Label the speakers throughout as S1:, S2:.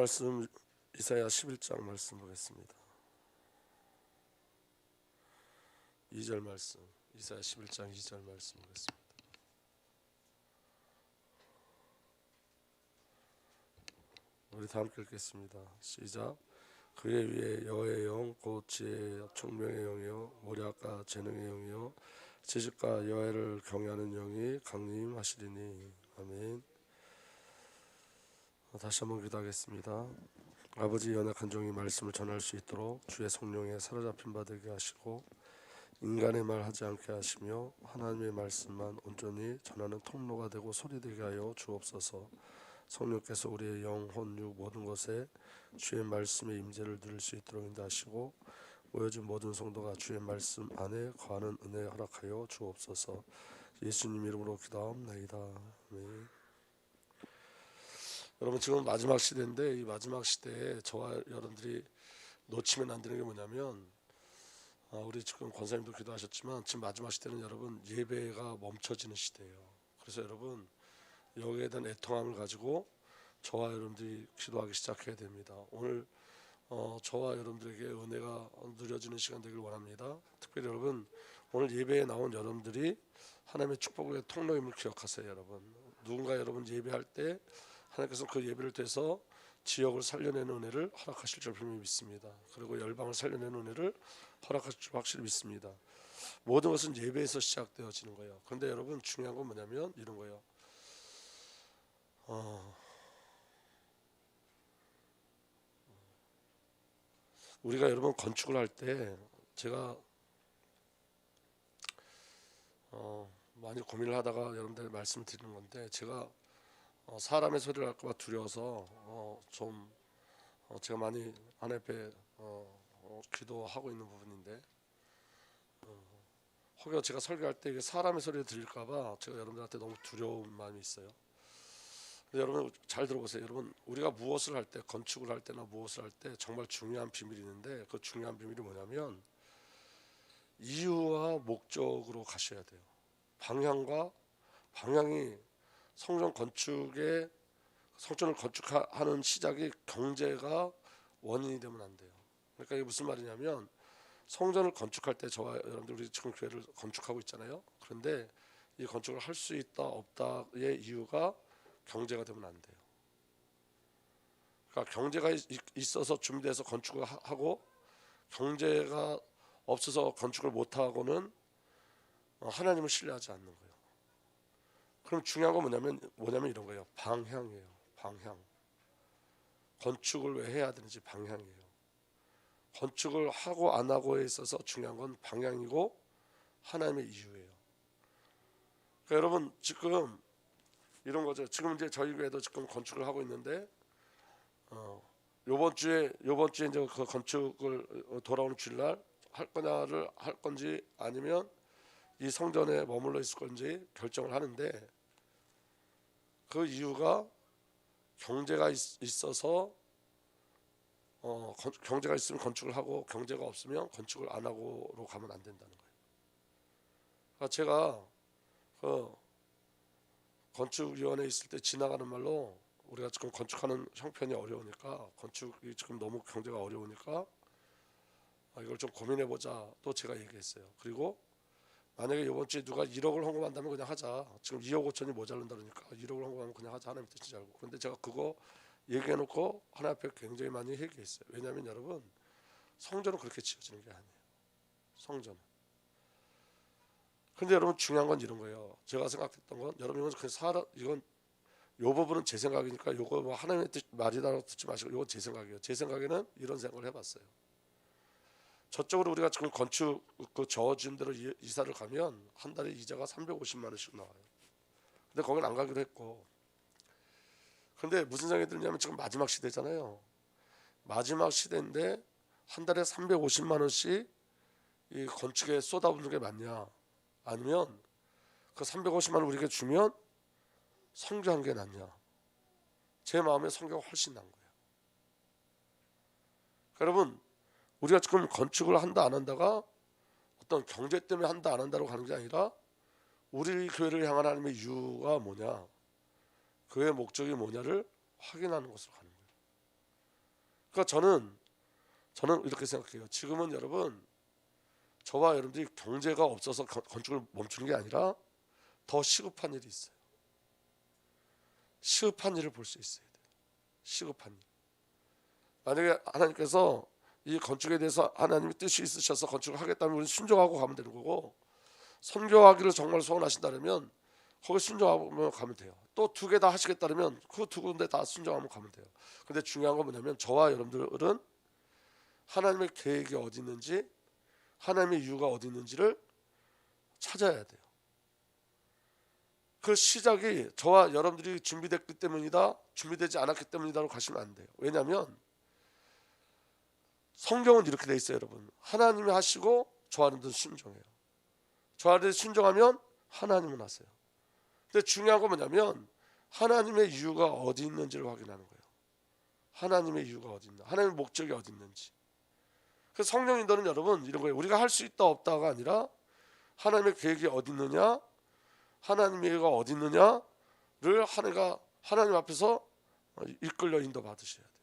S1: 말씀 이사야 11장 말씀 보겠습니다. 2절 말씀, 이사야 11장 2절 말씀 보겠습니다. 우리 다 함께 읽겠습니다. 시작. 그의 위에 여호와의 영 곧 지혜의 총명의 영이요 모략과 재능의 영이요 지식과 여호와를 경외하는 영이 강림하시리니. 아멘. 다시 한번 기도하겠습니다. 아버지, 연약한 종이 말씀을 전할 수 있도록 주의 성령에 사로잡힌 바 되게 하시고 인간의 말 하지 않게 하시며 하나님의 말씀만 온전히 전하는 통로가 되고 소리되게 하여 주옵소서. 성령께서 우리의 영, 혼, 육 모든 것에 주의 말씀의 임재를 누릴 수 있도록 인도하시고 모여진 모든 성도가 주의 말씀 안에 거하는 은혜 허락하여 주옵소서. 예수님 이름으로 기도하옵나이다. 아멘. 여러분, 지금 마지막 시대인데 이 마지막 시대에 저와 여러분들이 놓치면 안 되는 게 뭐냐면, 우리 지금 권사님도 기도하셨지만 지금 마지막 시대는 여러분 예배가 멈춰지는 시대예요. 그래서 여러분 여기에 대한 애통함을 가지고 저와 여러분들이 기도하기 시작해야 됩니다. 오늘 저와 여러분들에게 은혜가 누려지는 시간 되길 원합니다. 특별히 여러분 오늘 예배에 나온 여러분들이 하나님의 축복의 통로임을 기억하세요. 여러분, 누군가 여러분 예배할 때 하나님께서 그 예배를 통해서 지역을 살려내는 은혜를 허락하실 줄 분명히 믿습니다. 그리고 열방을 살려내는 은혜를 허락하실 줄 확실히 믿습니다. 모든 것은 예배에서 시작되어지는 거예요. 그런데 여러분 중요한 건 뭐냐면 이런 거예요. 우리가 여러분 건축을 할 때 제가 많이 고민을 하다가 여러분들 말씀을 드리는 건데, 제가 사람의 소리를 할까 봐 두려워서 제가 많이 하나님 앞에 기도하고 있는 부분인데, 혹여 제가 설교할 때 사람의 소리를 들릴까 봐 제가 여러분들한테 너무 두려운 마음이 있어요. 여러분 잘 들어보세요. 여러분, 우리가 무엇을 할 때, 건축을 할 때나 무엇을 할 때 정말 중요한 비밀이 있는데, 그 중요한 비밀이 뭐냐면 이유와 목적으로 가셔야 돼요. 방향이 성전을 건축하는 시작이 경제가 원인이 되면 안 돼요. 그러니까 이게 무슨 말이냐면, 성전을 건축할 때 저와 여러분들 우리 지금 교회를 건축하고 있잖아요. 그런데 이 건축을 할 수 있다 없다의 이유가 경제가 되면 안 돼요. 그러니까 경제가 있어서 준비돼서 건축을 하고 경제가 없어서 건축을 못 하고는 하나님을 신뢰하지 않는 거예요. 그럼 중요한 건 뭐냐면 이런 거예요. 방향이에요. 방향. 건축을 왜 해야 되는지 방향이에요. 건축을 하고 안 하고에 있어서 중요한 건 방향이고 하나님의 이유예요. 그러니까 여러분 지금 이런 거죠. 지금 이제 저희 교회도 지금 건축을 하고 있는데 요번 주에 이제 그 건축을 돌아오는 주일날 할 건지 아니면 이 성전에 머물러 있을 건지 결정을 하는데, 그 이유가 경제가 있어서 경제가 있으면 건축을 하고 경제가 없으면 건축을 안 하고로 가면 안 된다는 거예요. 그러니까 제가 그 건축위원회에 있을 때 지나가는 말로, 우리가 지금 건축하는 형편이 어려우니까, 건축이 지금 너무 경제가 어려우니까 이걸 좀 고민해보자 또 제가 얘기했어요. 그리고 만약에 이번 주에 누가 1억을 헌금한다면 그냥 하자. 지금 2억 5천이 모자른다 그러니까 1억을 헌금하면 그냥 하자. 하나님 뜻인지 알고. 그런데 제가 그거 얘기해놓고 하나님 앞에 굉장히 많이 얘기했어요. 왜냐하면 여러분, 성전은 그렇게 지어지는 게 아니에요. 성전은. 근데 여러분 중요한 건 이런 거예요. 제가 생각했던 건, 여러분 이건 요 부분은 제 생각이니까 요거 뭐 하나님의 말이라고 듣지 마시고, 요건 제 생각이에요. 제 생각에는 이런 생각을 해봤어요. 저쪽으로 우리가 지금 건축 그 저지은 대로 이사를 가면 한 달에 이자가 350만 원씩 나와요. 근데 거긴 안 가기로 했고, 근데 무슨 생각이 드냐면 지금 마지막 시대잖아요. 마지막 시대인데 한 달에 350만 원씩 이 건축에 쏟아붓는 게 맞냐, 아니면 그 350만 원 우리에게 주면 선교한 게 낫냐. 제 마음에 선교가 훨씬 난 거예요. 여러분, 우리가 지금 건축을 한다 안 한다가 어떤 경제 때문에 한다 안 한다로 가는 게 아니라, 우리 교회를 향한 하나님의 이유가 뭐냐, 교회의 목적이 뭐냐를 확인하는 것으로 가는 거예요. 그러니까 저는 이렇게 생각해요. 지금은 여러분 저와 여러분들이 경제가 없어서 건축을 멈추는 게 아니라 더 시급한 일이 있어요. 시급한 일을 볼 수 있어야 돼요. 시급한 일. 만약에 하나님께서 이 건축에 대해서 하나님의 뜻이 있으셔서 건축을 하겠다면 우리는 순종하고 가면 되는 거고, 선교하기를 정말 소원하신다면 거기 순종하면 가면 돼요. 또 두 개 다 하시겠다면 그 두 군데 다 순종하면 가면 돼요. 근데 중요한 건 뭐냐면 저와 여러분들은 하나님의 계획이 어디 있는지, 하나님의 이유가 어디 있는지를 찾아야 돼요. 그 시작이 저와 여러분들이 준비됐기 때문이다, 준비되지 않았기 때문이다로 가시면 안 돼요. 왜냐하면 성경은 이렇게 돼 있어요, 여러분. 하나님이 하시고 저와 여러분들은 순종해요. 저와 여러분들이 순종하면 하나님은 하세요. 근데 중요한 건 뭐냐면 하나님의 이유가 어디 있는지를 확인하는 거예요. 하나님의 이유가 어디 있나, 하나님의 목적이 어디 있는지. 그래서 성령 인도는 여러분 이런 거예요. 우리가 할 수 있다 없다가 아니라 하나님의 계획이 어디 있느냐, 하나님의 계획이 어디 있느냐를 하나님 앞에서 이끌려 인도 받으셔야 돼요.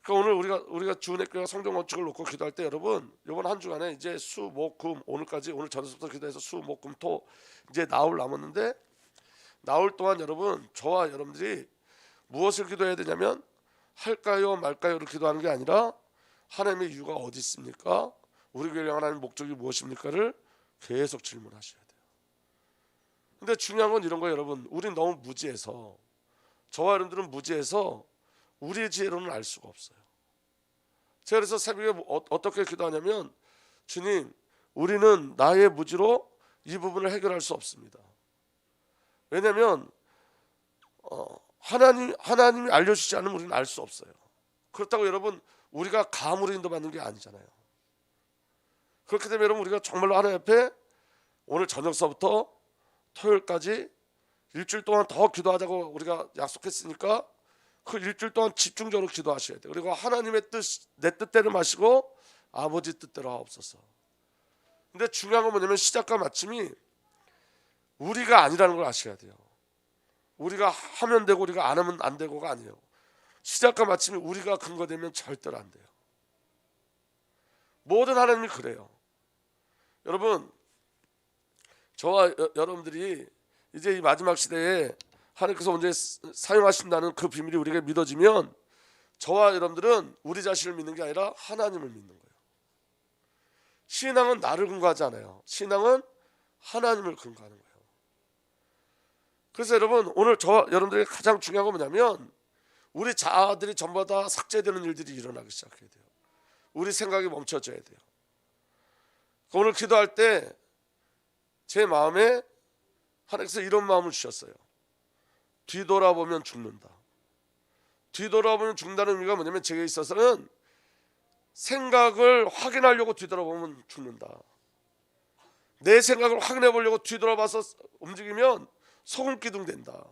S1: 그러니까 오늘 우리가 주은혜교회가 성경 건축을 놓고 기도할 때 여러분 이번 한 주간에 이제 수, 목, 금, 오늘까지, 오늘 저녁부터 기도해서 수, 목, 금, 토 이제 나흘 남았는데, 나흘 동안 여러분 저와 여러분들이 무엇을 기도해야 되냐면 할까요 말까요를 기도하는 게 아니라 하나님의 이유가 어디 있습니까? 우리 교회를 향한 하나님의 목적이 무엇입니까를 계속 질문하셔야 돼요. 근데 중요한 건 이런 거예요, 여러분. 우린 너무 무지해서, 저와 여러분들은 무지해서 우리의 지혜로는 알 수가 없어요. 제가 그래서 새벽에 어떻게 기도하냐면, 주님, 우리는 나의 무지로 이 부분을 해결할 수 없습니다. 왜냐하면 하나님이 알려주지 않으면 우리는 알 수 없어요. 그렇다고 여러분 우리가 감으로 인도받는 게 아니잖아요. 그렇기 때문에 여러분 우리가 정말로 하나님 앞에 오늘 저녁서부터 토요일까지 일주일 동안 더 기도하자고 우리가 약속했으니까 그 일주일 동안 집중적으로 기도하셔야 돼요. 그리고 하나님의 뜻, 내 뜻대로 마시고 아버지 뜻대로 하옵소서. 근데 중요한 건 뭐냐면 시작과 마침이 우리가 아니라는 걸 아셔야 돼요. 우리가 하면 되고 우리가 안 하면 안 되고가 아니에요. 시작과 마침이 우리가 근거되면 절대로 안 돼요. 모든 하나님이 그래요. 여러분, 저와 여러분들이 이제 이 마지막 시대에 하나님께서 언제 사용하신다는 그 비밀이 우리에게 믿어지면 저와 여러분들은 우리 자신을 믿는 게 아니라 하나님을 믿는 거예요. 신앙은 나를 근거하지 않아요. 신앙은 하나님을 근거하는 거예요. 그래서 여러분 오늘 저와 여러분들에게 가장 중요한 건 뭐냐면 우리 자아들이 전부 다 삭제되는 일들이 일어나기 시작해야 돼요. 우리 생각이 멈춰져야 돼요. 오늘 기도할 때 제 마음에 하나님께서 이런 마음을 주셨어요. 뒤돌아보면 죽는다. 뒤돌아보면 죽는다는 의미가 뭐냐면 제게 있어서는 생각을 확인하려고 뒤돌아보면 죽는다. 내 생각을 확인해 보려고 뒤돌아봐서 움직이면 소금기둥 된다.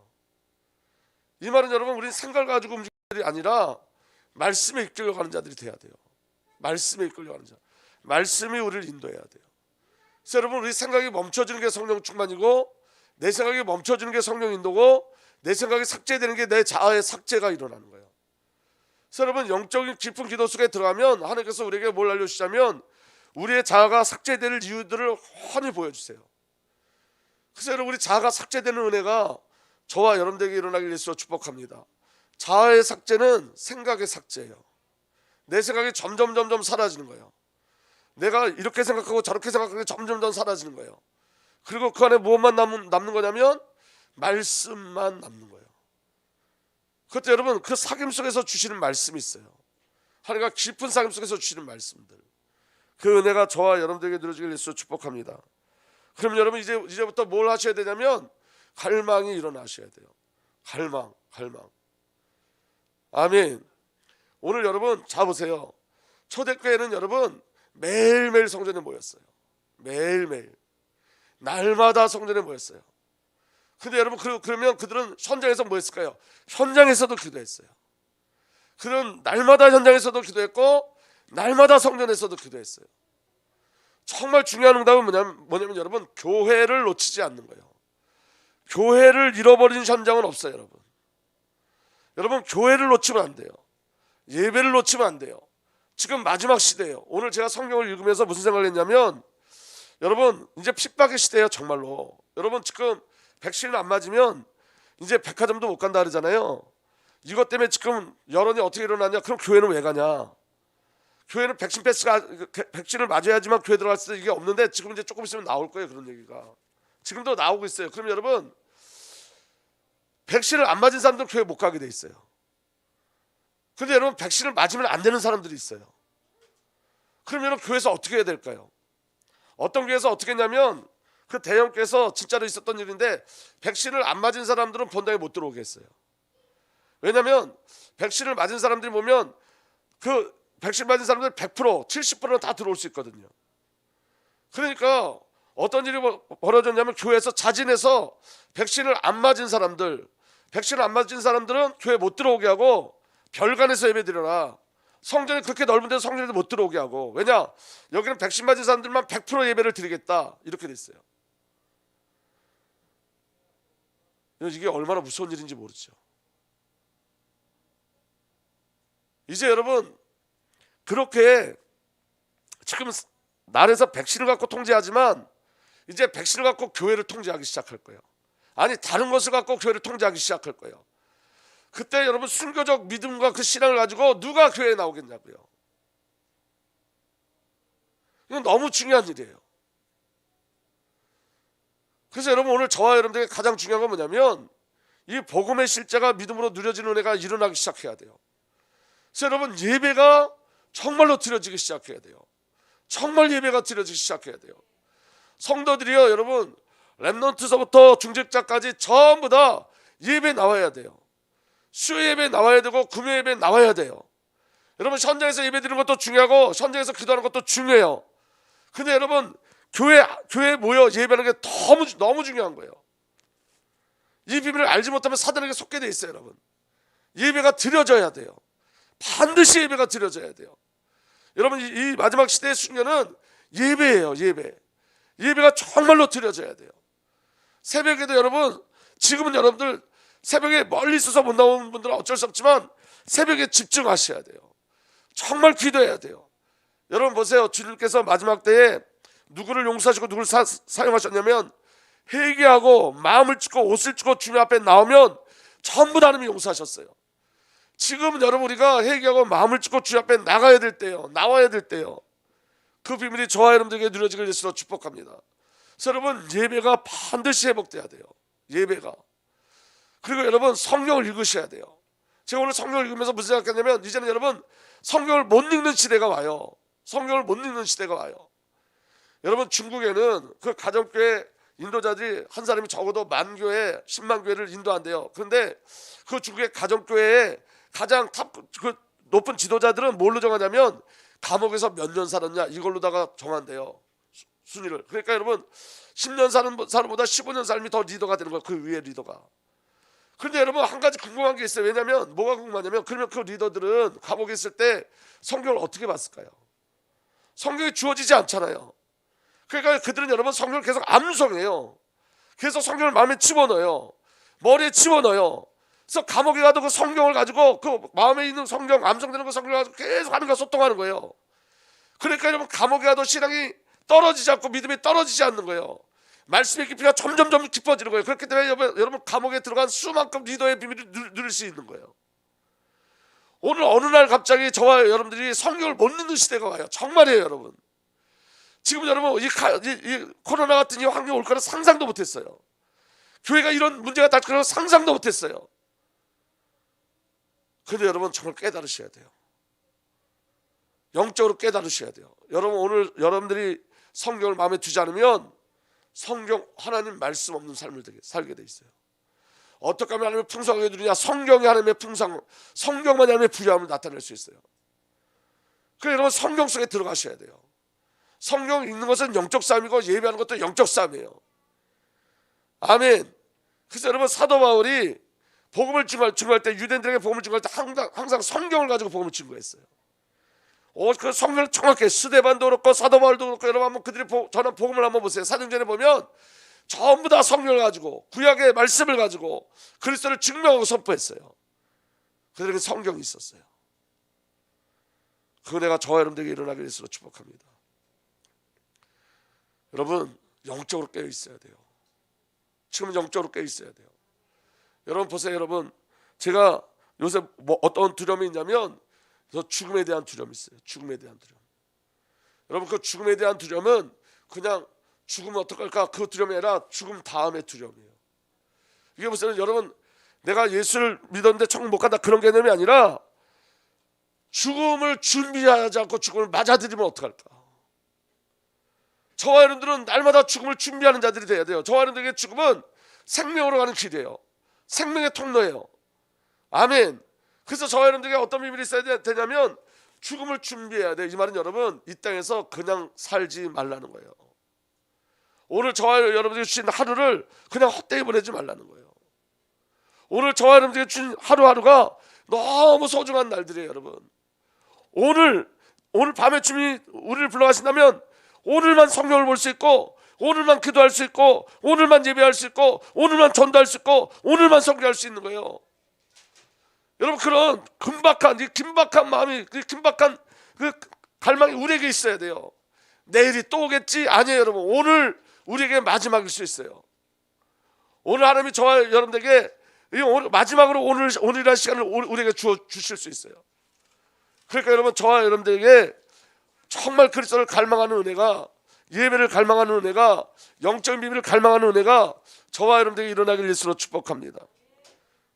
S1: 이 말은 여러분 우리는 생각을 가지고 움직이는 자들이 아니라 말씀에 이끌려가는 자들이 돼야 돼요. 말씀에 이끌려가는 자, 말씀이 우리를 인도해야 돼요. 그래서 여러분 우리 생각이 멈춰지는 게 성령 충만이고, 내 생각이 멈춰지는 게 성령 인도고, 내 생각이 삭제되는 게 내 자아의 삭제가 일어나는 거예요. 그래서 여러분 영적인 깊은 기도 속에 들어가면 하나님께서 우리에게 뭘 알려주시냐면 우리의 자아가 삭제될 이유들을 훤히 보여주세요. 그래서 여러분 우리 자아가 삭제되는 은혜가 저와 여러분들에게 일어나길 예수로 축복합니다. 자아의 삭제는 생각의 삭제예요. 내 생각이 점점 사라지는 거예요. 내가 이렇게 생각하고 저렇게 생각하는 게 점점 사라지는 거예요. 그리고 그 안에 무엇만 남는 거냐면 말씀만 남는 거예요. 그것도 여러분 그 사귐 속에서 주시는 말씀이 있어요. 하나님과 깊은 사귐 속에서 주시는 말씀들, 그 은혜가 저와 여러분들에게 누려지길 예수로 축복합니다. 그럼 여러분 이제부터 뭘 하셔야 되냐면 갈망이 일어나셔야 돼요. 갈망. 아멘. 오늘 여러분 자 보세요. 초대교회는 여러분 매일매일 성전에 모였어요. 매일매일 날마다 성전에 모였어요. 근데 여러분 그러면 그들은 현장에서 뭐 했을까요? 현장에서도 기도했어요. 그들은 날마다 현장에서도 기도했고 날마다 성전에서도 기도했어요. 정말 중요한 응답은 뭐냐면 여러분 교회를 놓치지 않는 거예요. 교회를 잃어버린 현장은 없어요. 여러분 교회를 놓치면 안 돼요. 예배를 놓치면 안 돼요. 지금 마지막 시대예요. 오늘 제가 성경을 읽으면서 무슨 생각을 했냐면, 여러분 이제 핍박의 시대예요. 정말로 여러분 지금 백신을 안 맞으면 이제 백화점도 못 간다 그러잖아요. 이것 때문에 지금 여론이 어떻게 일어나냐. 그럼 교회는 왜 가냐. 교회는 백신 패스가, 백신을 맞아야지만 교회 들어갈 수 이게 없는데, 지금 이제 조금 있으면 나올 거예요. 그런 얘기가 지금도 나오고 있어요. 그럼 여러분 백신을 안 맞은 사람들은 교회 못 가게 돼 있어요. 근데 여러분 백신을 맞으면 안 되는 사람들이 있어요. 그럼 여러분 교회에서 어떻게 해야 될까요? 어떤 교회에서 어떻게 했냐면, 그 대형교회에서 진짜로 있었던 일인데, 백신을 안 맞은 사람들은 본당에 못 들어오게 했어요. 왜냐면 백신을 맞은 사람들이 보면 그 백신 맞은 사람들 100%, 70%는 다 들어올 수 있거든요. 그러니까 어떤 일이 벌어졌냐면, 교회에서 자진해서 백신을 안 맞은 사람들, 백신을 안 맞은 사람들은 교회 못 들어오게 하고 별관에서 예배드려라. 성전이 그렇게 넓은 데서 성전에도 못 들어오게 하고. 왜냐? 여기는 백신 맞은 사람들만 100% 예배를 드리겠다. 이렇게 됐어요. 이게 얼마나 무서운 일인지 모르죠. 이제 여러분 그렇게 지금 나라에서 백신을 갖고 통제하지만, 이제 백신을 갖고 교회를 통제하기 시작할 거예요. 아니 다른 것을 갖고 교회를 통제하기 시작할 거예요. 그때 여러분 순교적 믿음과 그 신앙을 가지고 누가 교회에 나오겠냐고요. 이건 너무 중요한 일이에요. 그래서 여러분 오늘 저와 여러분들에게 가장 중요한 건 뭐냐면, 이 복음의 실제가 믿음으로 누려지는 은혜가 일어나기 시작해야 돼요. 그래서 여러분 예배가 정말로 드려지기 시작해야 돼요. 정말 예배가 드려지기 시작해야 돼요. 성도들이요, 여러분 렘넌트서부터 중직자까지 전부 다 예배 나와야 돼요. 수요 예배 나와야 되고 금요 예배 나와야 돼요. 여러분 현장에서 예배 드리는 것도 중요하고 현장에서 기도하는 것도 중요해요. 근데 여러분 교회 모여 예배하는 게 너무 중요한 거예요. 이 비밀을 알지 못하면 사단에게 속게 돼 있어요. 여러분 예배가 드려져야 돼요. 반드시 예배가 드려져야 돼요. 여러분 이 마지막 시대의 순간은 예배예요. 예배가 정말로 드려져야 돼요. 새벽에도 여러분, 지금은 여러분들 새벽에 멀리 있어서 못 나오는 분들은 어쩔 수 없지만 새벽에 집중하셔야 돼요. 정말 기도해야 돼요. 여러분 보세요. 주님께서 마지막 때에 누구를 용서하시고 누구를 사용하셨냐면, 회개하고 마음을 찢고 옷을 찢고 주님 앞에 나오면 전부 다 하나님이 용서하셨어요. 지금은 여러분 우리가 회개하고 마음을 찢고 주님 앞에 나가야 될 때요. 나와야 될 때요. 그 비밀이 저와 여러분들에게 누려지길 예수로 축복합니다. 그래서 여러분 예배가 반드시 회복돼야 돼요. 예배가. 그리고 여러분 성경을 읽으셔야 돼요. 제가 오늘 성경을 읽으면서 무슨 생각했냐면, 이제는 여러분 성경을 못 읽는 시대가 와요. 성경을 못 읽는 시대가 와요. 여러분 중국에는 그 가정교회 인도자들이 한 사람이 적어도 10,000교회 100,000교회를 인도한대요. 그런데 그 중국의 가정교회에 가장 그 높은 지도자들은 뭘로 정하냐면, 감옥에서 몇 년 살았냐 이걸로다가 정한대요. 순위를. 그러니까 여러분 10년 사는 사람보다 15년 삶이 더 리더가 되는 거예요. 그 위에 리더가. 그런데 여러분 한 가지 궁금한 게 있어요. 왜냐하면 뭐가 궁금하냐면, 그러면 그 리더들은 감옥에 있을 때 성경을 어떻게 봤을까요? 성경이 주어지지 않잖아요. 그러니까 그들은 여러분 성경을 계속 암송해요. 그래서 성경을 마음에 집어넣어요. 머리에 집어넣어요. 그래서 감옥에 가도 그 성경을 가지고, 그 마음에 있는 성경, 암송되는 그 성경을 가지고 계속 하는가 소통하는 거예요. 그러니까 여러분 감옥에 가도 신앙이 떨어지지 않고 믿음이 떨어지지 않는 거예요. 말씀의 깊이가 점점 깊어지는 거예요. 그렇기 때문에 여러분 감옥에 들어간 수만큼 리더의 비밀을 누릴 수 있는 거예요. 오늘 어느 날 갑자기 저와 여러분들이 성경을 못 읽는 시대가 와요. 정말이에요. 여러분 지금 여러분 이 코로나 같은 이 환경이 올 거는 상상도 못했어요. 교회가 이런 문제가 닥칠 거는 상상도 못했어요. 그런데 여러분 정말 깨달으셔야 돼요. 영적으로 깨달으셔야 돼요. 여러분 오늘 여러분들이 성경을 마음에 두지 않으면 성경 하나님 말씀 없는 삶을 살게 돼 있어요. 어떻게 하면 하나님의 풍성하게 누리냐? 성경이 하나님의 풍성, 성경만 하나님의 부유함을 나타낼 수 있어요. 그래서 여러분 성경 속에 들어가셔야 돼요. 성경 읽는 것은 영적 싸움이고 예배하는 것도 영적 싸움이에요. 아멘. 그래서 여러분 사도 바울이 복음을 증거할 때, 유대인들에게 복음을 증거할 때 항상 성경을 가지고 복음을 증거했어요. 그 성경을 정확히 스데반도 그렇고 사도 바울도 그렇고, 여러분 한번 그들이 전한 복음을 한번 보세요. 사도행전에 보면 전부 다 성경을 가지고, 구약의 말씀을 가지고 그리스도를 증명하고 선포했어요. 그들에게 성경이 있었어요. 그 은혜가 저와 여러분들에게 일어나게 되시로 축복합니다. 여러분 영적으로 깨어 있어야 돼요. 지금 영적으로 깨어 있어야 돼요. 여러분 보세요. 여러분 제가 요새 어떤 두려움이 있냐면 죽음에 대한 두려움이 있어요. 죽음에 대한 두려움. 여러분 그 죽음에 대한 두려움은 그냥 죽으면 어떡할까 그 두려움이 아니라 죽음 다음의 두려움이에요. 이게 무슨 여러분 내가 예수를 믿었는데 천국 못 간다 그런 개념이 아니라 죽음을 준비하지 않고 죽음을 맞아들이면 어떡할까. 저와 여러분들은 날마다 죽음을 준비하는 자들이 돼야 돼요. 저와 여러분들에게 죽음은 생명으로 가는 길이에요. 생명의 통로예요. 아멘. 그래서 저와 여러분들에게 어떤 비밀이 있어야 되냐면 죽음을 준비해야 돼요. 이 말은 여러분 이 땅에서 그냥 살지 말라는 거예요. 오늘 저와 여러분들이 주신 하루를 그냥 헛되이 보내지 말라는 거예요. 오늘 저와 여러분들이 주신 하루하루가 너무 소중한 날들이에요. 여러분 오늘 밤에 주님이 우리를 불러가신다면 오늘만 성경을 볼 수 있고 오늘만 기도할 수 있고 오늘만 예배할 수 있고 오늘만 전도할 수 있고 오늘만 설교할 수 있는 거예요. 여러분 그런 긴박한 마음이 긴박한 그 갈망이 우리에게 있어야 돼요. 내일이 또 오겠지? 아니에요. 여러분 오늘 우리에게 마지막일 수 있어요. 오늘 하나님이 저와 여러분들에게 마지막으로 오늘이라는 시간을 우리에게 주실 수 있어요. 그러니까 여러분 저와 여러분들에게 정말 그리스도를 갈망하는 은혜가 예배를 갈망하는 은혜가 영적인 비밀을 갈망하는 은혜가 저와 여러분들에게 일어나기를 예수로 축복합니다.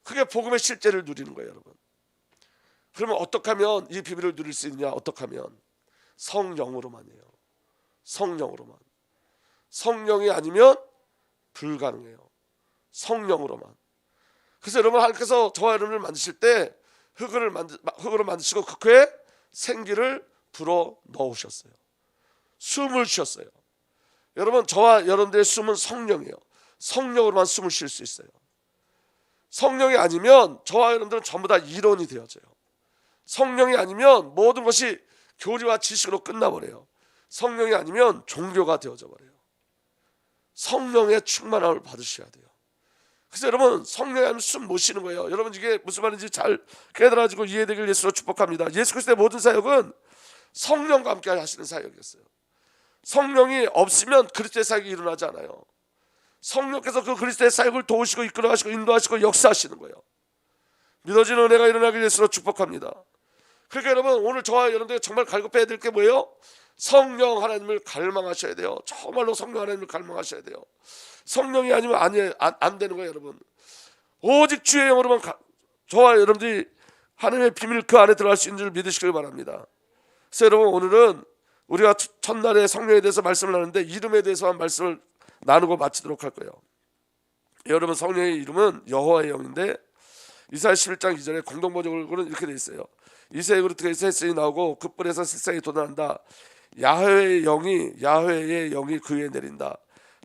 S1: 그게 복음의 실제를 누리는 거예요. 여러분 그러면 어떻게 하면 이 비밀을 누릴 수 있느냐. 어떻게 하면 성령으로만이에요. 성령으로만. 성령이 아니면 불가능해요. 성령으로만. 그래서 여러분 하나님께서 저와 여러분을 만드실 때 흙으로 만드시고 그 ქვ에 생기를 불어 넣으셨어요. 숨을 쉬었어요. 여러분 저와 여러분들의 숨은 성령이에요. 성령으로만 숨을 쉴 수 있어요. 성령이 아니면 저와 여러분들은 전부 다 이론이 되어져요. 성령이 아니면 모든 것이 교리와 지식으로 끝나버려요. 성령이 아니면 종교가 되어져 버려요. 성령의 충만함을 받으셔야 돼요. 그래서 여러분 성령이 아니면 숨 못 쉬는 거예요. 여러분 이게 무슨 말인지 잘 깨달아지고 이해되길 예수로 축복합니다. 예수 그리스도의 모든 사역은 성령과 함께 하시는 사역이었어요. 성령이 없으면 그리스도의 사역이 일어나지 않아요. 성령께서 그 그리스도의 사역을 도우시고 이끌어가시고 인도하시고 역사하시는 거예요. 믿어지는 은혜가 일어나길 예수로 축복합니다. 그러니까 여러분 오늘 저와 여러분들 정말 갈급해야 될 게 뭐예요? 성령 하나님을 갈망하셔야 돼요. 정말로 성령 하나님을 갈망하셔야 돼요. 성령이 아니면 안 되는 거예요. 여러분 오직 주의 영으로만 저와 여러분들이 하나님의 비밀 그 안에 들어갈 수 있는 줄 믿으시길 바랍니다. 그래서 여러분 오늘은 우리가 첫날에 성령에 대해서 말씀을 나누는데 이름에 대해서만 말씀을 나누고 마치도록 할 거예요. 여러분 성령의 이름은 여호와의 영인데 이사야 11장 2절에 공동번역으로는 이렇게 돼 있어요. 이새의 그릇에서 햇살이 나오고 그 뿔에서 색상이 돋아난다. 야훼의 영이 그 위에 내린다.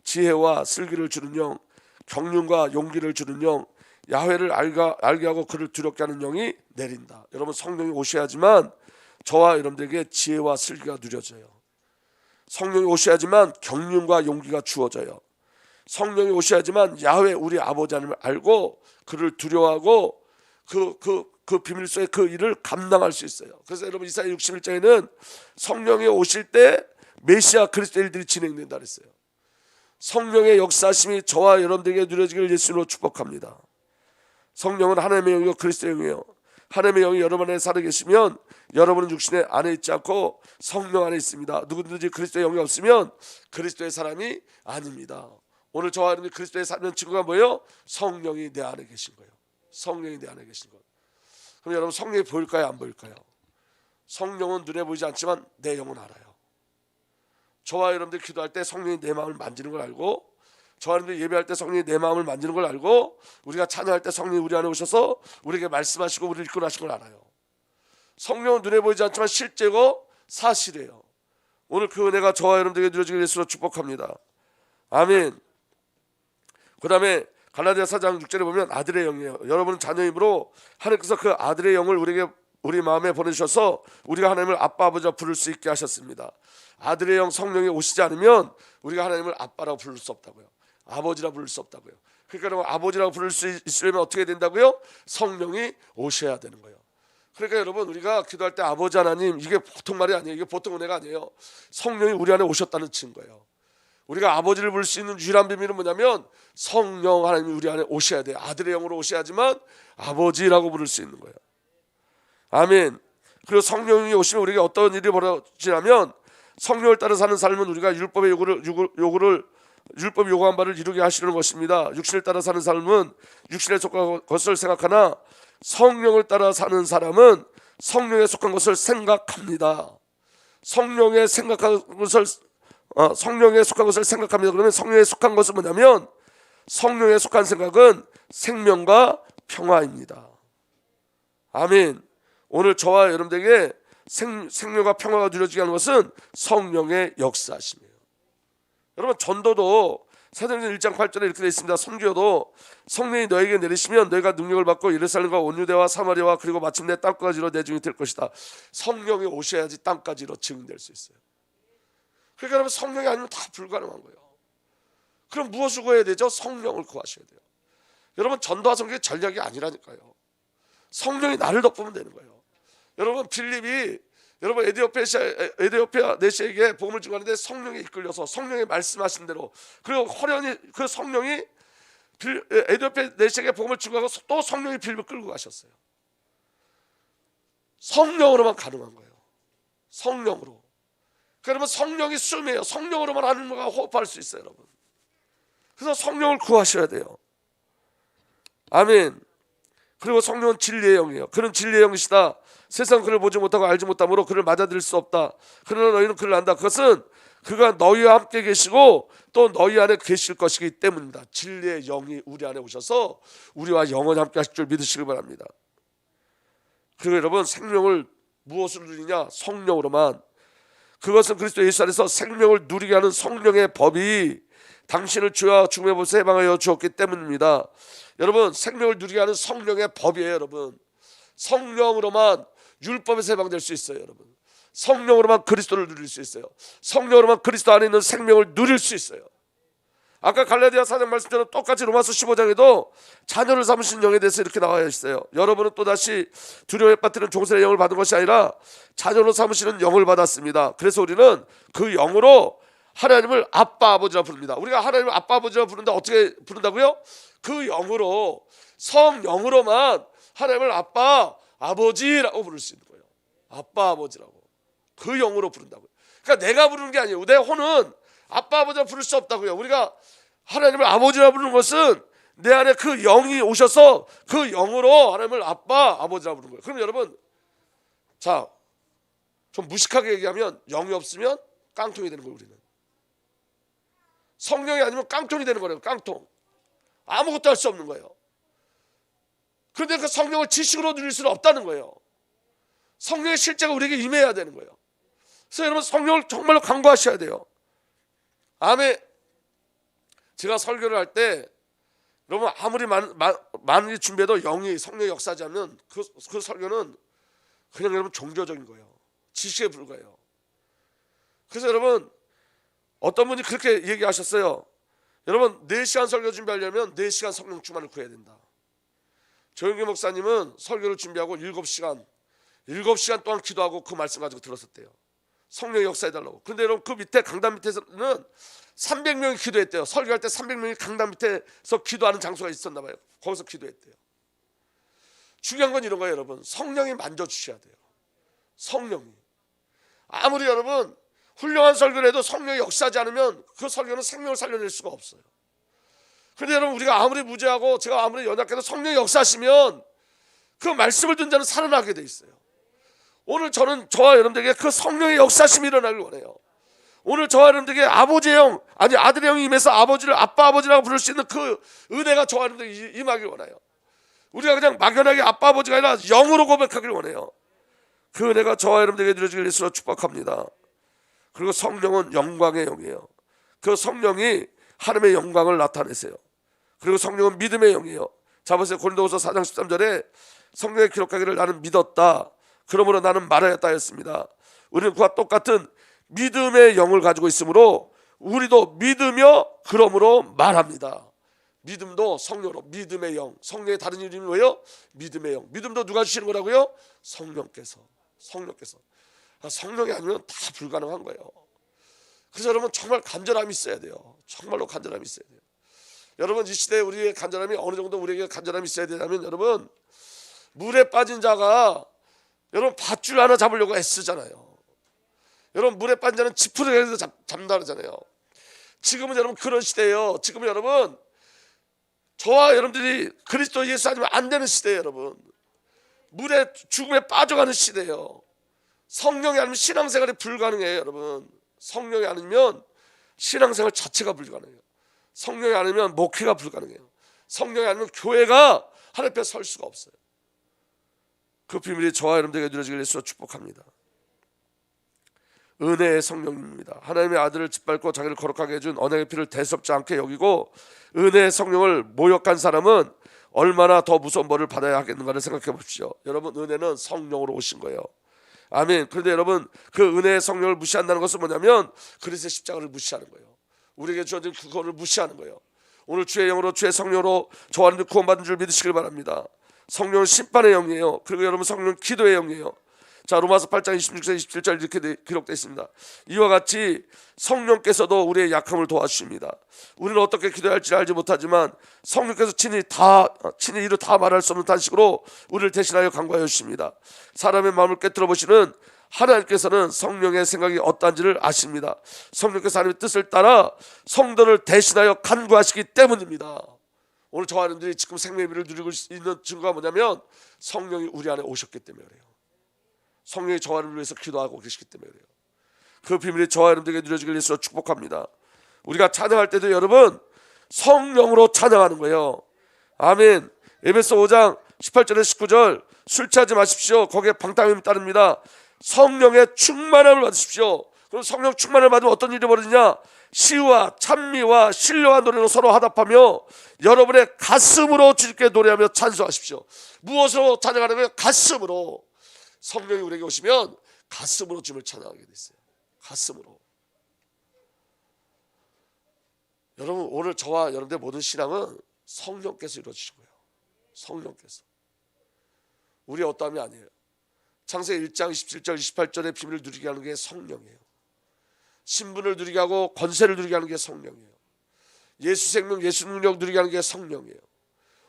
S1: 지혜와 슬기를 주는 영, 경륜과 용기를 주는 영, 야훼를 알게 하고 그를 두렵게 하는 영이 내린다. 여러분 성령이 오셔야지만 저와 여러분들에게 지혜와 슬기가 누려져요. 성령이 오셔야지만 경륜과 용기가 주어져요. 성령이 오셔야지만 야훼 우리 아버지 하나님을 알고 그를 두려워하고 그 비밀 속에 그 일을 감당할 수 있어요. 그래서 여러분 이사야 61장에는 성령이 오실 때 메시아 그리스도 일들이 진행된다 그랬어요. 성령의 역사심이 저와 여러분들에게 누려지기를 예수로 축복합니다. 성령은 하나님의 영이요 그리스도의 영이에요. 하나님의 영이 여러분 안에 살아계시면 여러분은 육신의 안에 있지 않고 성령 안에 있습니다. 누구든지 그리스도의 영이 없으면 그리스도의 사람이 아닙니다. 오늘 저와 여러분이 그리스도의 사는 친구가 뭐예요? 성령이 내 안에 계신 거예요. 성령이 내 안에 계신 거예요. 그럼 여러분 성령이 보일까요? 안 보일까요? 성령은 눈에 보이지 않지만 내 영은 알아요. 저와 여러분들 기도할 때 성령이 내 마음을 만지는 걸 알고 저와 여러분들 예배할 때 성령이 내 마음을 만지는 걸 알고 우리가 찬양할 때 성령이 우리 안에 오셔서 우리에게 말씀하시고 우리를 이끌어가신 걸 알아요. 성령은 눈에 보이지 않지만 실제고 사실이에요. 오늘 그 은혜가 저와 여러분들에게 누려지길 예수로 축복합니다. 아멘. 그 다음에 갈라디아 4장 6절에 보면 아들의 영이에요. 여러분은 자녀이므로 하나님께서 그 아들의 영을 우리 마음에 보내주셔서 우리가 하나님을 아빠 아버지라 부를 수 있게 하셨습니다. 아들의 영 성령이 오시지 않으면 우리가 하나님을 아빠라고 부를 수 없다고요. 아버지라 부를 수 없다고요. 그러니까 아버지라고 부를 수 있으려면 어떻게 된다고요? 성령이 오셔야 되는 거예요. 그러니까 여러분, 우리가 기도할 때 아버지 하나님, 이게 보통 말이 아니에요. 이게 보통 은혜가 아니에요. 성령이 우리 안에 오셨다는 증거예요. 우리가 아버지를 부를 수 있는 유일한 비밀은 뭐냐면 성령 하나님이 우리 안에 오셔야 돼요. 아들의 영으로 오셔야지만 아버지라고 부를 수 있는 거예요. 아멘. 그리고 성령이 오시면 우리가 어떤 일이 벌어지냐면, 성령을 따라 사는 삶은 우리가 율법이 요구한 바를 이루게 하시는 것입니다. 육신을 따라 사는 삶은 육신에 속한 것을 생각하나, 성령을 따라 사는 사람은 성령에 속한 것을 생각합니다. 성령에 속한 것을 생각합니다. 그러면 성령에 속한 것은 뭐냐면, 성령에 속한 생각은 생명과 평화입니다. 아멘. 오늘 저와 여러분들에게 생명과 평화가 누려지게 하는 것은 성령의 역사심이에요. 여러분, 전도도 사도행전 1장 8절에 이렇게 되어 있습니다. 선교도 성령이 너에게 내리시면 너희가 능력을 받고 예루살렘과 온 유대와 사마리아와 그리고 마침내 땅까지로 내 증인이 될 것이다. 성령이 오셔야지 땅까지로 증인될 수 있어요. 그러니까 여러분, 성령이 아니면 다 불가능한 거예요. 그럼 무엇을 구해야 되죠? 성령을 구하셔야 돼요. 여러분, 전도와 선교의 전략이 아니라니까요. 성령이 나를 덮으면 되는 거예요. 여러분, 필립이 여러분 에디오피아 내시에게 복음을 증거하는데 성령에 이끌려서 성령이 말씀하신 대로, 그리고 호련히 그 성령이 에디오피아 내시에게 복음을 증거하고 또 성령이 빌립을 끌고 가셨어요. 성령으로만 가능한 거예요. 성령으로. 그러면 성령이 숨이에요. 성령으로만 하나님과 호흡할 수 있어요, 여러분. 그래서 성령을 구하셔야 돼요. 아멘. 그리고 성령은 진리의 영이에요. 그는 진리의 영이시다. 세상 그를 보지 못하고 알지 못하므로 그를 맞아들일 수 없다. 그러나 너희는 그를 안다. 그것은 그가 너희와 함께 계시고 또 너희 안에 계실 것이기 때문이다. 진리의 영이 우리 안에 오셔서 우리와 영원히 함께 하실 줄 믿으시기 바랍니다. 그리고 여러분, 생명을 무엇으로 누리냐? 성령으로만. 그것은 그리스도 예수 안에서 생명을 누리게 하는 성령의 법이 당신을 죄와 죽음의 법에서 해방하여 주었기 때문입니다. 여러분, 생명을 누리게 하는 성령의 법이에요. 여러분, 성령으로만 율법에서 해방될 수 있어요. 여러분, 성령으로만 그리스도를 누릴 수 있어요. 성령으로만 그리스도 안에 있는 생명을 누릴 수 있어요. 아까 갈라디아 4장 말씀처럼 똑같이 로마서 15장에도 자녀를 삼으신 영에 대해서 이렇게 나와 있어요. 여러분은 또다시 두려움에 빠뜨리는 종살의 영을 받은 것이 아니라 자녀로 삼으시는 영을 받았습니다. 그래서 우리는 그 영으로 하나님을 아빠 아버지라 부릅니다. 우리가 하나님을 아빠 아버지라 부른다. 어떻게 부른다고요? 그 영으로, 성령으로만 하나님을 아빠 아버지라고 부를 수 있는 거예요. 아빠 아버지라고. 그 영으로 부른다고요. 그러니까 내가 부르는 게 아니에요. 내 혼은 아빠 아버지라 부를 수 없다고요. 우리가 하나님을 아버지라 부르는 것은 내 안에 그 영이 오셔서 그 영으로 하나님을 아빠 아버지라 부르는 거예요. 그럼 여러분, 자, 좀 무식하게 얘기하면 영이 없으면 깡통이 되는 거예요. 우리는 성령이 아니면 깡통이 되는 거예요. 깡통. 아무것도 할 수 없는 거예요. 그런데 그 성령을 지식으로 누릴 수는 없다는 거예요. 성령의 실제가 우리에게 임해야 되는 거예요. 그래서 여러분, 성령을 정말로 간구하셔야 돼요. 아멘. 제가 설교를 할 때 여러분, 아무리 많이 준비해도 성령이 역사하지 않으면 그 설교는 그냥 여러분 종교적인 거예요. 지식에 불과해요. 그래서 여러분, 어떤 분이 그렇게 얘기하셨어요. 여러분, 4시간 설교 준비하려면 4시간 성령 충만을 구해야 된다. 조영기 목사님은 설교를 준비하고 7시간 동안 기도하고 그 말씀 가지고 들었었대요. 성령의 역사해달라고. 그런데 여러분, 그 밑에 강단 밑에서는 300명이 기도했대요. 설교할 때 300명이 강단 밑에서 기도하는 장소가 있었나 봐요. 거기서 기도했대요. 중요한 건 이런 거예요. 여러분, 성령이 만져주셔야 돼요. 성령이. 아무리 여러분 훌륭한 설교를 해도 성령이 역사하지 않으면 그 설교는 생명을 살려낼 수가 없어요. 그런데 여러분, 우리가 아무리 무죄하고 제가 아무리 연약해도 성령이 역사하시면 그 말씀을 듣는 자는 살아나게 돼 있어요. 오늘 저는 저와 여러분들에게 그 성령의 역사심이 일어나길 원해요. 오늘 저와 여러분들에게 아버지의 영, 아니 아들의 영이 임해서 아버지를 아빠 아버지라고 부를 수 있는 그 은혜가 저와 여러분들에게 임하길 원해요. 우리가 그냥 막연하게 아빠 아버지가 아니라 영으로 고백하길 원해요. 그 은혜가 저와 여러분들에게 누려지길 예수로 축복합니다. 그리고 성령은 영광의 영이에요. 그 성령이 하나님의 영광을 나타내세요. 그리고 성령은 믿음의 영이에요. 자, 보세요. 고린도후서 4장 13절에 성령에 기록하기를 나는 믿었다, 그러므로 나는 말하였다 했습니다. 우리는 그와 똑같은 믿음의 영을 가지고 있으므로 우리도 믿으며 그러므로 말합니다. 믿음도 성령으로, 믿음의 영. 성령의 다른 이름이 뭐예요? 믿음의 영. 믿음도 누가 주시는 거라고요? 성령께서. 성령이 아니면 다 불가능한 거예요. 그래서 여러분 정말 간절함이 있어야 돼요. 정말로 간절함이 있어야 돼요. 여러분 이 시대에 우리의 간절함이 어느 정도 우리에게 간절함이 있어야 되냐면, 여러분 물에 빠진 자가 여러분 밧줄 하나 잡으려고 애쓰잖아요. 여러분 물에 빠진 자는 지푸라기라도 잡는다 그러잖아요. 지금은 여러분 그런 시대예요. 지금은 여러분 저와 여러분들이 그리스도 예수 아니면 안 되는 시대예요. 여러분 물에 죽음에 빠져가는 시대예요. 성령이 아니면 신앙생활이 불가능해요. 여러분 성령이 아니면 신앙생활 자체가 불가능해요. 성령이 아니면 목회가 불가능해요. 성령이 아니면 교회가 하나님 앞에 설 수가 없어요. 그 비밀이 저와 여러분들에게 누려지길 예수로 축복합니다. 은혜의 성령입니다. 하나님의 아들을 짓밟고 자기를 거룩하게 해준 언약의 피를 대수롭지 않게 여기고 은혜의 성령을 모욕한 사람은 얼마나 더 무서운 벌을 받아야 하겠는가를 생각해 보십시오. 여러분 은혜는 성령으로 오신 거예요. 아멘. 그런데 여러분 그 은혜의 성령을 무시한다는 것은 뭐냐면 그리스도의 십자가를 무시하는 거예요. 우리에게 주어진 그거를 무시하는 거예요. 오늘 주의 영으로 주의 성령으로 저와 여러분들 구원받은 줄 믿으시길 바랍니다. 성령은 심판의 영이에요. 그리고 여러분 성령은 기도의 영이에요. 자, 로마서 8장 26절 27절 이렇게 기록되어 있습니다. 이와 같이 성령께서도 우리의 약함을 도와주십니다. 우리는 어떻게 기도해야 할지 알지 못하지만 성령께서 친히 이루 다 말할 수 없는 단식으로 우리를 대신하여 간구하여 주십니다. 사람의 마음을 깨뜨려 보시는 하나님께서는 성령의 생각이 어떠한지를 아십니다. 성령께서 하나님의 뜻을 따라 성도를 대신하여 간구하시기 때문입니다. 오늘 저와 여러분들이 지금 생명의 비를 누리고 있는 증거가 뭐냐면 성령이 우리 안에 오셨기 때문에 그래요. 성령이 저와 여러분을 위해서 기도하고 계시기 때문에 그래요. 그 비밀이 저와 여러분들에게 누려지길 위해서 축복합니다. 우리가 찬양할 때도 여러분 성령으로 찬양하는 거예요. 아멘. 에베소 5장 18절에 19절 술 취하지 마십시오. 거기에 방탕함이 따릅니다. 성령의 충만함을 받으십시오. 그럼 성령 충만을 받으면 어떤 일이 벌어지냐? 시와 찬미와 신령한 노래로 서로 화답하며 여러분의 가슴으로 주님께 노래하며 찬송하십시오. 무엇으로 찬양하냐면 가슴으로. 성령이 우리에게 오시면 가슴으로 주님을 찬양하게 됐어요. 가슴으로. 여러분 오늘 저와 여러분들의 모든 신앙은 성령께서 이루어지신 거예요. 성령께서. 우리의 어떠함이 아니에요. 창세기 1장 27절 28절의 비밀을 누리게 하는 게 성령이에요. 신분을 누리게 하고 권세를 누리게 하는 게 성령이에요. 예수 생명 예수 능력 누리게 하는 게 성령이에요.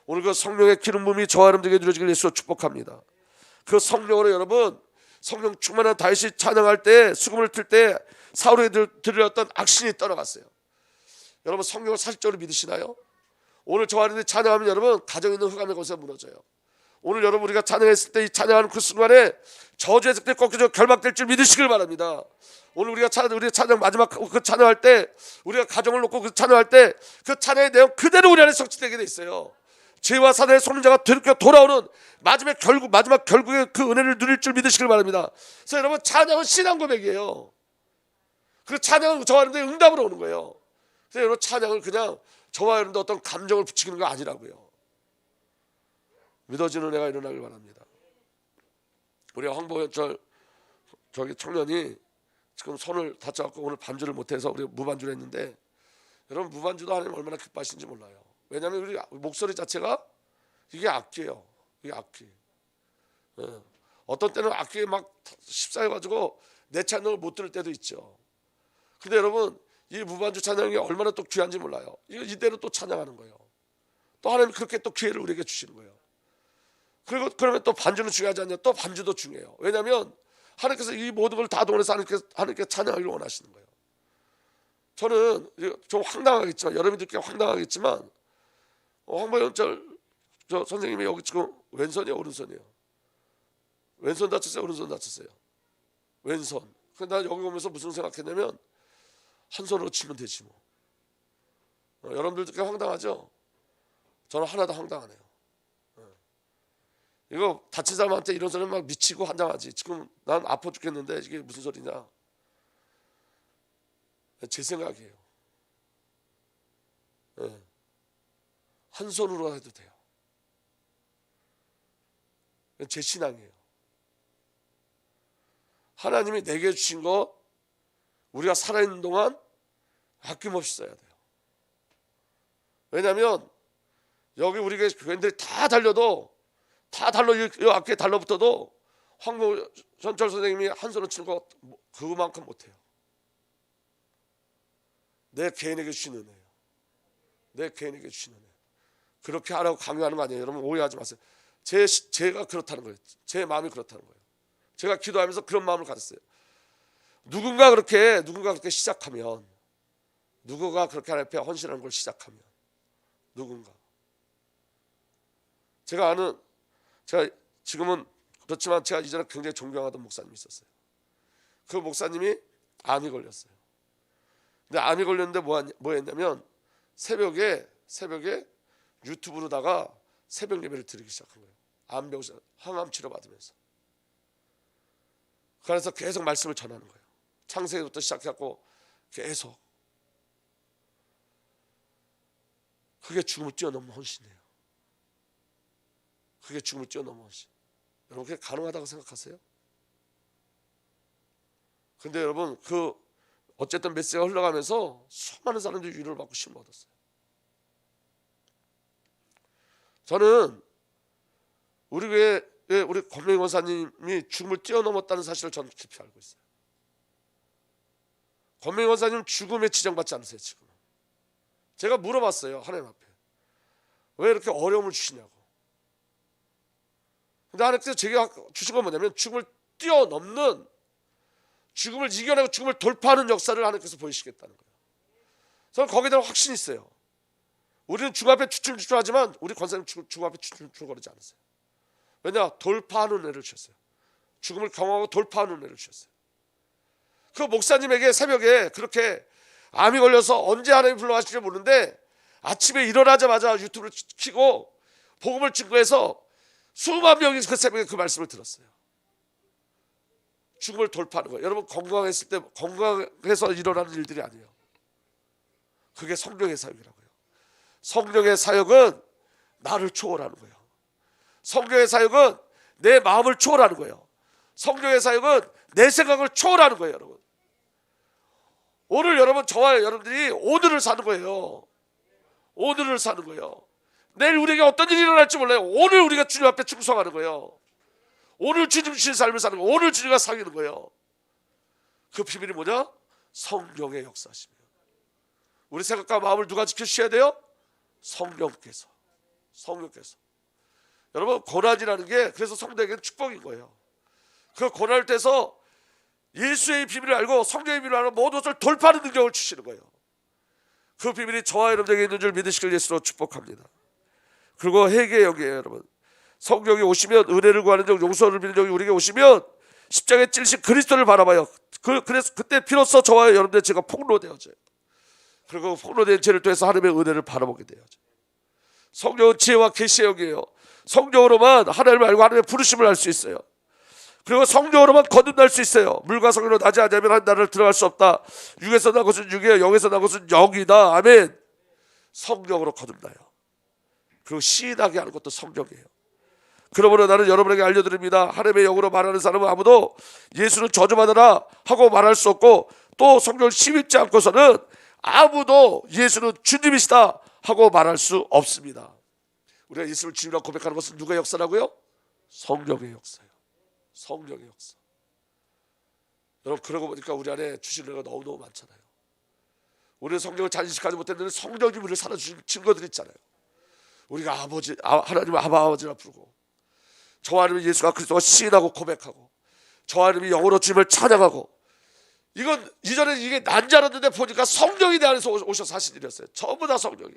S1: 오늘 그 성령의 기름 부음이 저와 여러분들에게 누려지길 예수로 축복합니다. 그 성령으로 여러분 성령 충만한 다윗이 찬양할 때 수금을 틀 때 사울에게 들렸던 악신이 떠나갔어요. 여러분 성령을 사실적으로 믿으시나요? 오늘 저와 여러분들이 찬양하면 여러분 가정에 있는 흑암의 것에 무너져요. 오늘 여러분 우리가 찬양했을 때 이 찬양하는 그 순간에 저주의 습관이 꺾여져 결박될 줄 믿으시길 바랍니다. 오늘 우리가 찬양 마지막 그 찬양할 때 우리가 가정을 놓고 그 찬양할 때 그 찬양의 내용 그대로 우리 안에 성취되게 돼 있어요. 죄와 사단의 속림자가 되돌려 돌아오는 마지막 결국에 그 은혜를 누릴 줄 믿으시길 바랍니다. 그래서 여러분 찬양은 신앙 고백이에요. 그 찬양은 저와 여러분들의 응답으로 오는 거예요. 그래서 여러분 찬양을 그냥 저와 여러분들 어떤 감정을 붙이는 거 아니라고요. 믿어지는 은혜가 일어나길 바랍니다. 우리 황보현철 저기 청년이 지금 손을 다쳐갖고 오늘 반주를 못해서 우리 무반주를 했는데 여러분 무반주도 하나님 얼마나 기뻐하시는지 몰라요. 왜냐하면 우리 목소리 자체가 이게 악기예요. 이게 악기. 어떤 때는 악기에 막 휩싸여가지고 내 찬양을 못 들을 때도 있죠. 근데 여러분 이 무반주 찬양이 얼마나 또 귀한지 몰라요. 이대로 또 찬양하는 거예요. 또 하나님 그렇게 또 기회를 우리에게 주시는 거예요. 그리고 그러면 또 반주는 중요하지 않냐? 또 반주도 중요해요. 왜냐하면 하나님께서 이 모든 걸 다 동원해서 하나님께 찬양하기를 원하시는 거예요. 저는 좀 황당하겠지만 여러분들께 황당하겠지만 황보현철 저 선생님이 여기 지금 왼손이에요, 오른손이에요? 왼손 다쳤어요, 오른손 다쳤어요? 왼손. 근데 난 여기 오면서 무슨 생각했냐면 한 손으로 치면 되지 뭐. 여러분들께 황당하죠? 저는 하나도 황당하네요. 이거 다친 사람한테 이런 소리는 막 미치고 환장하지. 지금 난 아파 죽겠는데 이게 무슨 소리냐? 제 생각이에요. 한 손으로 해도 돼요. 제 신앙이에요. 하나님이 내게 주신 것 우리가 살아있는 동안 아낌없이 써야 돼요. 왜냐하면 여기 우리 교인들이 다 달려도 다 달러 이 앞에 달러붙어도 황정철 선생님이 한 손을 치는 거 그만큼 못해요. 내 개인에게 주신 은혜예요. 내 개인에게 주신 은혜. 그렇게 하라고 강요하는 거 아니에요. 여러분 오해하지 마세요. 제가 그렇다는 거예요. 제 마음이 그렇다는 거예요. 제가 기도하면서 그런 마음을 가졌어요. 누군가 그렇게 시작하면, 누구가 그렇게 하나님 앞에 헌신하는 걸 시작하면, 누군가 제가 지금은 그렇지만 제가 이전에 굉장히 존경하던 목사님이 있었어요. 그 목사님이 암이 걸렸어요. 근데 암이 걸렸는데 뭐 했냐면 새벽에 유튜브로다가 새벽 예배를 드리기 시작한 거예요. 암병사 항암 치료 받으면서. 그래서 계속 말씀을 전하는 거예요. 창세기부터 시작해갖고 계속. 그게 죽음을 뛰어넘는 헌신이에요. 그게 죽음을 뛰어넘는 헌신. 여러분 그게 가능하다고 생각하세요? 근데 여러분 어쨌든 메시지가 흘러가면서 수많은 사람들이 위로를 받고 힘을 얻었어요. 저는 우리 교회 우리 권명희 원사님이 죽음을 뛰어넘었다는 사실을 저는 깊이 알고 있어요. 권명희 원사님 죽음에 지정받지 않으세요 지금. 제가 물어봤어요 하나님 앞에 왜 이렇게 어려움을 주시냐고. 근데 하나님께서 제가 주신 건 뭐냐면 죽음을 뛰어넘는, 죽음을 이겨내고 죽음을 돌파하는 역사를 하나님께서 보이시겠다는 거예요. 저는 거기에 대한 확신이 있어요. 우리는 죽음 앞에 주춤주춤하지만 우리 권사님 죽음 앞에 주춤거리지 않으세요. 왜냐? 돌파하는 은혜를 주셨어요. 죽음을 경험하고 돌파하는 은혜를 주셨어요. 그 목사님에게 새벽에 그렇게 암이 걸려서 언제 하나님 불러가실지 모르는데 아침에 일어나자마자 유튜브를 켜고 복음을 증거해서 수만 명이 그 새벽에 그 말씀을 들었어요. 죽음을 돌파하는 거예요. 여러분 건강했을 때 건강해서 일어나는 일들이 아니에요. 그게 성령의 사역이라고요. 성령의 사역은 나를 초월하는 거예요. 성령의 사역은 내 마음을 초월하는 거예요. 성령의 사역은 내 생각을 초월하는 거예요. 여러분 오늘 여러분 저와 여러분들이 오늘을 사는 거예요. 오늘을 사는 거예요. 내일 우리에게 어떤 일이 일어날지 몰라요. 오늘 우리가 주님 앞에 충성하는 거예요. 오늘 주님 주신 삶을 사는 거예요. 오늘 주님과 사귀는 거예요. 그 비밀이 뭐냐? 성령의 역사심이에요. 우리 생각과 마음을 누가 지켜주셔야 돼요? 성령께서. 여러분 고난이라는 게 그래서 성도에게는 축복인 거예요. 그 고난을 때서 예수의 비밀을 알고 성령의 비밀을 알고 모든 것을 돌파하는 능력을 주시는 거예요. 그 비밀이 저와 여러분에게 있는 줄 믿으시길 예수로 축복합니다. 그리고 회개의 영이에요. 여러분 성령이 오시면 은혜를 구하는 영, 용서를 빌는 영이 우리에게 오시면 십자가에 찔리신 그리스도를 바라봐요. 그래서 그때 비로소 저와 여러분들의 죄가 폭로되어져요. 그리고 폭로된 죄를 통해서 하나님의 은혜를 바라보게 되어져요. 성령은 지혜와 계시의 영이에요. 성령으로만 하나님을 알고 하나님의 부르심을 알 수 있어요. 그리고 성령으로만 거듭날 수 있어요. 물과 성령으로 나지 않으면 한 나라를 들어갈 수 없다. 육에서 난 것은 육이요 영에서 난 것은 영이다. 아멘. 성령으로 거듭나요. 그리고 시인하게 하는 것도 성령이에요. 그러므로 나는 여러분에게 알려드립니다. 하나님의 영으로 말하는 사람은 아무도 예수는 저주받으라 하고 말할 수 없고 또 성령을 심입지 않고서는 아무도 예수는 주님이시다 하고 말할 수 없습니다. 우리가 예수를 주님이라고 고백하는 것은 누구의 역사라고요? 성령의 역사예요. 성령의 역사. 여러분 그러고 보니까 우리 안에 주신 은혜가 너무너무 많잖아요. 우리는 성령을 잘 인식하지 못했는데 성령이 우리를 살아주신 증거들이 있잖아요. 우리가 하나님을 아버지라 부르고 저와 하나님의 예수가 그리스도가 시인하고 고백하고 저와 하나님이 영으로 주님을 찬양하고 이건 이전에 이게 난 줄 알았는데 보니까 성령이 내 안에서 오셔서 하신 일이었어요. 전부 다 성령이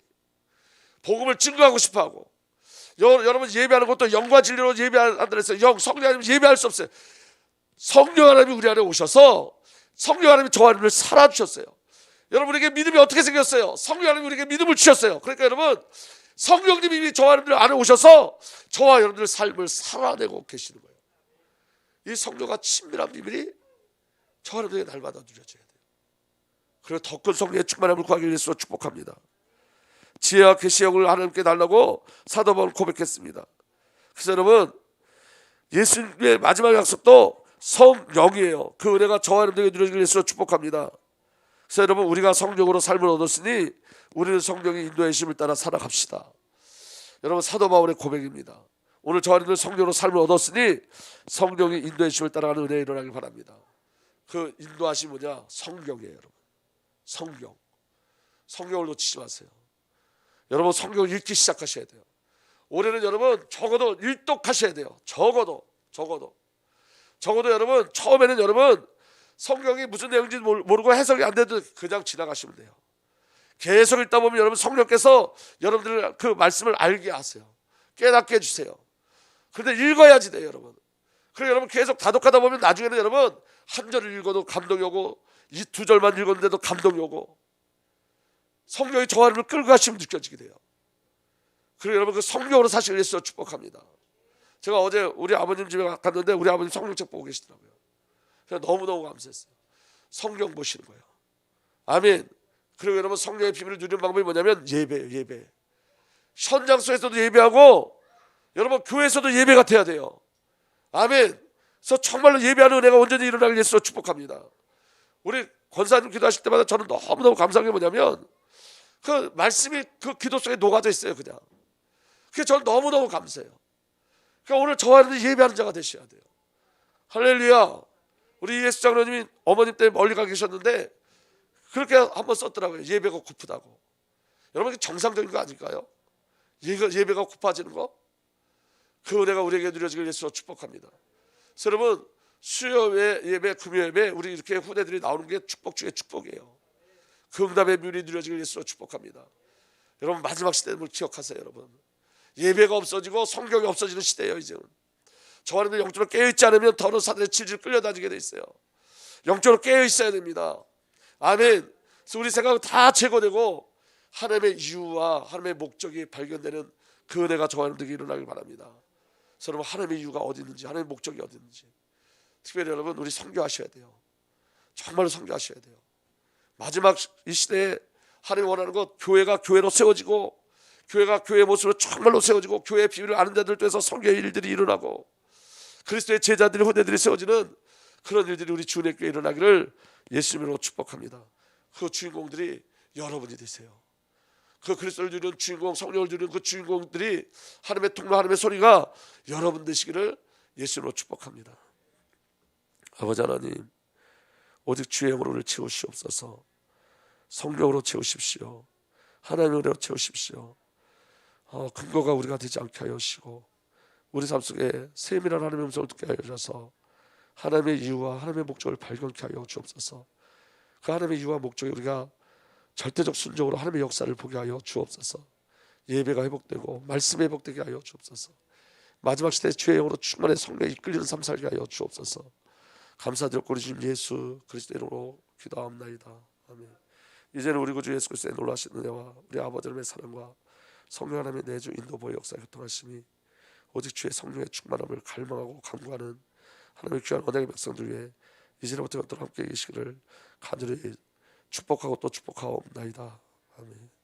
S1: 복음을 증거하고 싶어하고 여러분 예배하는 것도 영과 진리로 예배한다 그랬어요. 성령 아니면 예배할 수 없어요. 성령 하나님이 우리 안에 오셔서 성령 하나님이 저와 하나님을 살아주셨어요. 여러분에게 믿음이 어떻게 생겼어요? 성령 하나님이 우리에게 믿음을 주셨어요. 그러니까 여러분 성령님이 저와 여러분들 안에 오셔서 저와 여러분들 삶을 살아내고 계시는 거예요. 이 성령과 친밀한 비밀이 저와 여러분에게 날마다 누려져야 돼요. 그리고 더 큰 성령의 충만함을 구하기 위해서 축복합니다. 지혜와 계시의 영을 하나님께 달라고 사도 바울은 고백했습니다. 그래서 여러분 예수님의 마지막 약속도 성령이에요. 그 은혜가 저와 여러분에게 누려지기 위해서 축복합니다. 그래서 여러분 우리가 성령으로 삶을 얻었으니 우리는 성령의 인도의 힘을 따라 살아갑시다. 여러분 사도 바울의 고백입니다. 오늘 저희는 성령으로 삶을 얻었으니 성령이 인도해 주심을 따라가는 은혜에 일어나길 바랍니다. 그 인도하심이 뭐냐? 성경이에요. 여러분 성경을 놓치지 마세요. 여러분 성경을 읽기 시작하셔야 돼요. 올해는 여러분 적어도 일독하셔야 돼요. 적어도 여러분 처음에는 여러분 성경이 무슨 내용인지 모르고 해석이 안 돼도 그냥 지나가시면 돼요. 계속 읽다 보면 여러분 성령께서 여러분들 그 말씀을 알게 하세요. 깨닫게 해주세요. 그런데 읽어야지 돼요 여러분. 그리고 여러분 계속 다독하다 보면 나중에는 여러분 한 절을 읽어도 감동이 오고 이 두 절만 읽었는데도 감동이 오고 성령이 저 안을 끌고 가시면 느껴지게 돼요. 그리고 여러분 그 성령으로 사실 예수를 축복합니다. 제가 어제 우리 아버님 집에 갔는데 우리 아버님 성경책 보고 계시더라고요. 그래서 너무너무 감사했어요. 성경 보시는 거예요. 아멘. 그리고 여러분 성령의 비밀을 누리는 방법이 뭐냐면 예배예요. 예배. 현장소에서도 예배하고 여러분 교회에서도 예배가 돼야 돼요. 아멘. 그래서 정말로 예배하는 은혜가 온전히 일어나길 예수로 축복합니다. 우리 권사님 기도하실 때마다 저는 너무너무 감사한 게 뭐냐면 그 말씀이 그 기도 속에 녹아져 있어요. 그냥 그게 저는 너무너무 감사해요. 그러니까 오늘 저와 예배하는 자가 되셔야 돼요. 할렐루야. 우리 예수 장로님이 어머님 때문에 멀리 가 계셨는데 그렇게 한번 썼더라고요. 예배가 고프다고. 여러분 정상적인 거 아닐까요? 예배가 고파지는 거? 그 은혜가 우리에게 누려지길 예수로 축복합니다. 그래서 여러분 수요 예배, 금요 예배 우리 이렇게 후대들이 나오는 게 축복 중에 축복이에요. 그 응답의 묘리 누려지길 예수로 축복합니다. 여러분 마지막 시대를 기억하세요. 여러분 예배가 없어지고 성경이 없어지는 시대예요. 이제는 저 안에는 영적으로 깨어있지 않으면 더러운 사단의 질질 끌려다니게 돼 있어요. 영적으로 깨어있어야 됩니다. 아멘. 그래서 우리 생각은 다 제거되고 하나님의 이유와 하나님의 목적이 발견되는 그 은혜가 저와 여러분들에게 일어나길 바랍니다. 그래서 여러분 하나님의 이유가 어디 있는지 하나님의 목적이 어디 있는지 특별히 여러분 우리 선교하셔야 돼요. 정말로 선교하셔야 돼요. 마지막 이 시대에 하나님이 원하는 것 교회가 교회로 세워지고 교회가 교회의 모습으로 정말로 세워지고 교회의 비밀을 아는 자들 통해서 선교의 일들이 일어나고 그리스도의 제자들이 후대들이 세워지는 그런 일들이 우리 주님의 교회에 일어나기를 예수님으로 축복합니다. 그 주인공들이 여러분이 되세요. 그 그리스도를 누리는 주인공, 성령을 누리는 그 주인공들이 하나님의 통로, 하나님의 소리가 여러분 되시기를 예수님으로 축복합니다. 아버지 하나님, 오직 주의 영으로 채우시옵소서. 성령으로 채우십시오. 하나님의 은혜로 채우십시오. 근거가 우리가 되지 않게 하여 주시고 우리 삶 속에 세밀한 하나님의 음성을 듣게 하여 주셔서 하나님의 이유와 하나님의 목적을 발견케 하여 주옵소서. 그 하나님의 이유와 목적이 우리가 절대적 순종으로 하나님의 역사를 보게 하여 주옵소서. 예배가 회복되고 말씀이 회복되게 하여 주옵소서. 마지막 시대에 주의 영으로 충만해 성령에 이끌리는 삶 살게 하여 주옵소서. 감사드렸고 우리 주님 예수 그리스도 이름으로 기도하옵나이다. 아멘. 이제는 우리 구주 예수 그리스도의 놀라신 은혜와 우리 아버지 하나님의 사랑과 성령 하나님의 내주 인도 보혜 역사 교통하심이 오직 주의 성령의 충만함을 갈망하고 간구하는 하나님의 귀한 언약의 백성들 위해 이제부터 영원토록 함께 계시기를 간절히 축복하고 또 축복하옵나이다. 아멘.